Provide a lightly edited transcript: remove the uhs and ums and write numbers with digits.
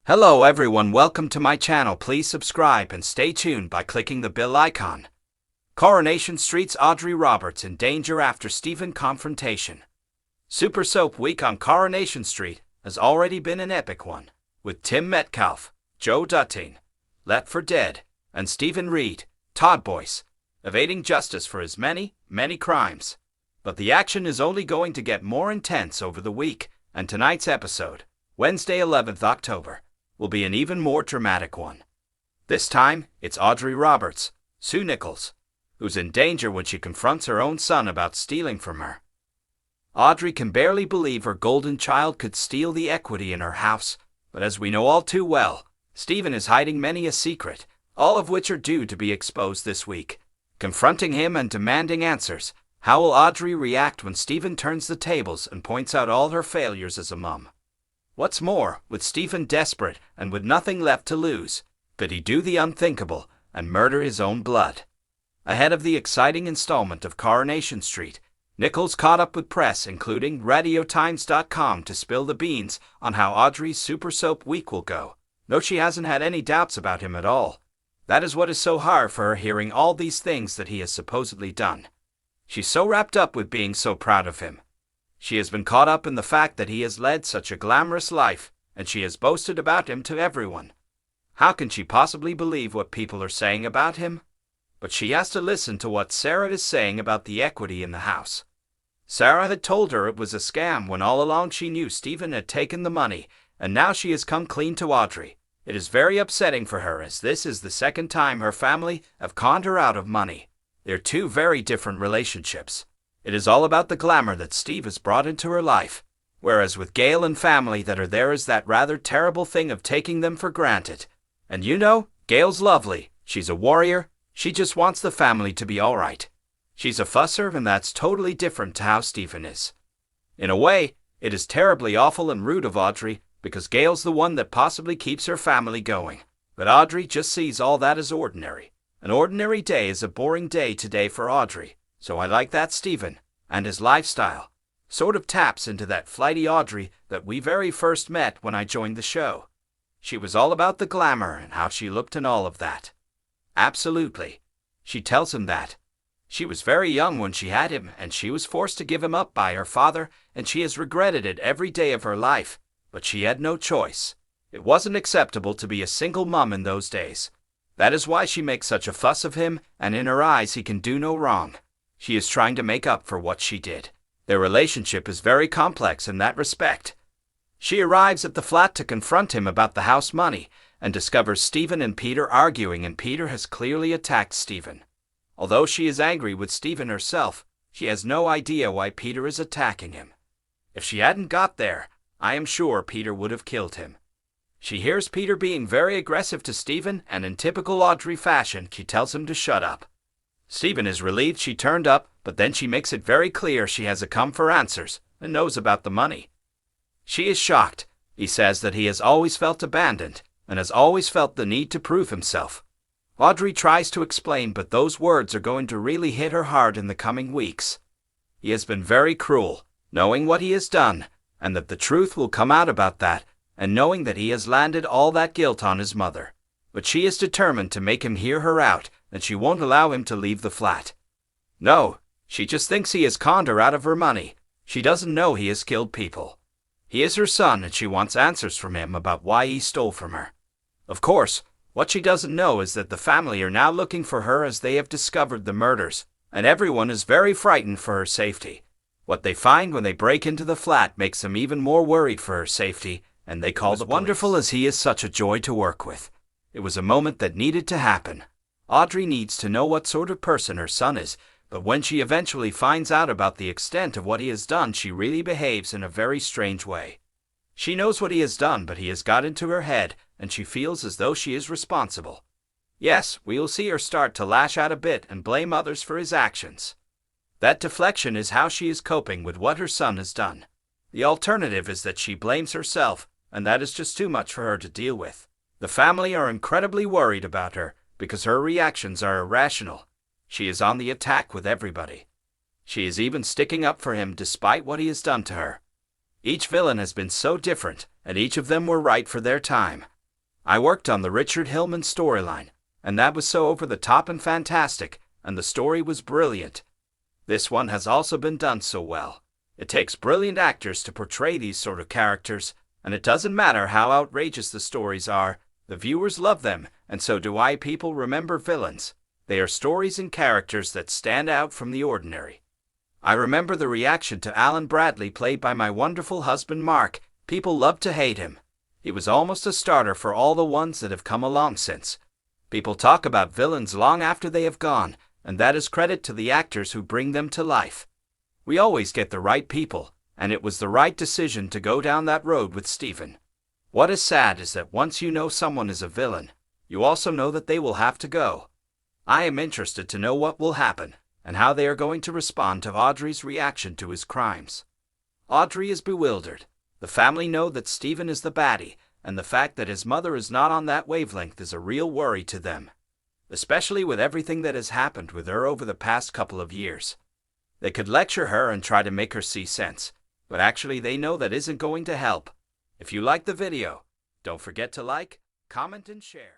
Hello everyone, welcome to my channel. Please subscribe and stay tuned by clicking the bell icon. Coronation Street's Audrey Roberts in danger after Stephen confrontation. Super Soap Week on Coronation Street has already been an epic one, with Tim Metcalfe, Joe Dutton, Left for Dead, and Stephen Reed, Todd Boyce, evading justice for his many crimes. But the action is only going to get more intense over the week, and tonight's episode, Wednesday 11th October, will be an even more dramatic one. This time, it's Audrey Roberts, Sue Nichols, who's in danger when she confronts her own son about stealing from her. Audrey can barely believe her golden child could steal the equity in her house, but as we know all too well, Stephen is hiding many a secret, all of which are due to be exposed this week. Confronting him and demanding answers, how will Audrey react when Stephen turns the tables and points out all her failures as a mom? What's more, with Stephen desperate and with nothing left to lose, could he do the unthinkable and murder his own blood? Ahead of the exciting installment of Coronation Street, Nichols caught up with press including RadioTimes.com to spill the beans on how Audrey's Super Soap Week will go. No, she hasn't had any doubts about him at all. That is what is so hard for her, hearing all these things that he has supposedly done. She's so wrapped up with being so proud of him. She has been caught up in the fact that he has led such a glamorous life, and she has boasted about him to everyone. How can she possibly believe what people are saying about him? But she has to listen to what Sarah is saying about the equity in the house. Sarah had told her it was a scam when all along she knew Stephen had taken the money, and now she has come clean to Audrey. It is very upsetting for her, as this is the second time her family have conned her out of money. They're two very different relationships. It is all about the glamour that Steve has brought into her life, whereas with Gail and family that are there is that rather terrible thing of taking them for granted. And you know, Gail's lovely, she's a warrior, she just wants the family to be alright. She's a fusser, and that's totally different to how Stephen is. In a way, it is terribly awful and rude of Audrey, because Gail's the one that possibly keeps her family going. But Audrey just sees all that as ordinary. An ordinary day is a boring day today for Audrey. So I like that Stephen, and his lifestyle, sort of taps into that flighty Audrey that we very first met when I joined the show. She was all about the glamour and how she looked and all of that. Absolutely. She tells him that. She was very young when she had him, and she was forced to give him up by her father, and she has regretted it every day of her life, but she had no choice. It wasn't acceptable to be a single mom in those days. That is why she makes such a fuss of him, and in her eyes he can do no wrong. She is trying to make up for what she did. Their relationship is very complex in that respect. She arrives at the flat to confront him about the house money and discovers Stephen and Peter arguing, and Peter has clearly attacked Stephen. Although she is angry with Stephen herself, she has no idea why Peter is attacking him. If she hadn't got there, I am sure Peter would have killed him. She hears Peter being very aggressive to Stephen, and in typical Audrey fashion, she tells him to shut up. Stephen is relieved she turned up, but then she makes it very clear she has come for answers and knows about the money. She is shocked. He says that he has always felt abandoned and has always felt the need to prove himself. Audrey tries to explain, but those words are going to really hit her hard in the coming weeks. He has been very cruel, knowing what he has done, and that the truth will come out about that, and knowing that he has landed all that guilt on his mother. But she is determined to make him hear her out, and she won't allow him to leave the flat. No, she just thinks he has conned her out of her money. She doesn't know he has killed people. He is her son, and she wants answers from him about why he stole from her. Of course, what she doesn't know is that the family are now looking for her as they have discovered the murders, and everyone is very frightened for her safety. What they find when they break into the flat makes them even more worried for her safety, and they call the police. Wonderful as he is such a joy to work with. It was a moment that needed to happen. Audrey needs to know what sort of person her son is, but when she eventually finds out about the extent of what he has done, she really behaves in a very strange way. She knows what he has done, but he has got into her head, and she feels as though she is responsible. Yes, we will see her start to lash out a bit and blame others for his actions. That deflection is how she is coping with what her son has done. The alternative is that she blames herself, and that is just too much for her to deal with. The family are incredibly worried about her, because her reactions are irrational. She is on the attack with everybody. She is even sticking up for him despite what he has done to her. Each villain has been so different, and each of them were right for their time. I worked on the Richard Hillman storyline, and that was so over the top and fantastic, and the story was brilliant. This one has also been done so well. It takes brilliant actors to portray these sort of characters, and it doesn't matter how outrageous the stories are, the viewers love them, and so do I. People remember villains. They are stories and characters that stand out from the ordinary. I remember the reaction to Alan Bradley, played by my wonderful husband Mark. People loved to hate him. He was almost a starter for all the ones that have come along since. People talk about villains long after they have gone, and that is credit to the actors who bring them to life. We always get the right people, and it was the right decision to go down that road with Stephen. What is sad is that once you know someone is a villain, you also know that they will have to go. I am interested to know what will happen, and how they are going to respond to Audrey's reaction to his crimes. Audrey is bewildered. The family know that Stephen is the baddie, and the fact that his mother is not on that wavelength is a real worry to them, especially with everything that has happened with her over the past couple of years. They could lecture her and try to make her see sense, but actually they know that isn't going to help. If you like the video, don't forget to like, comment, and share.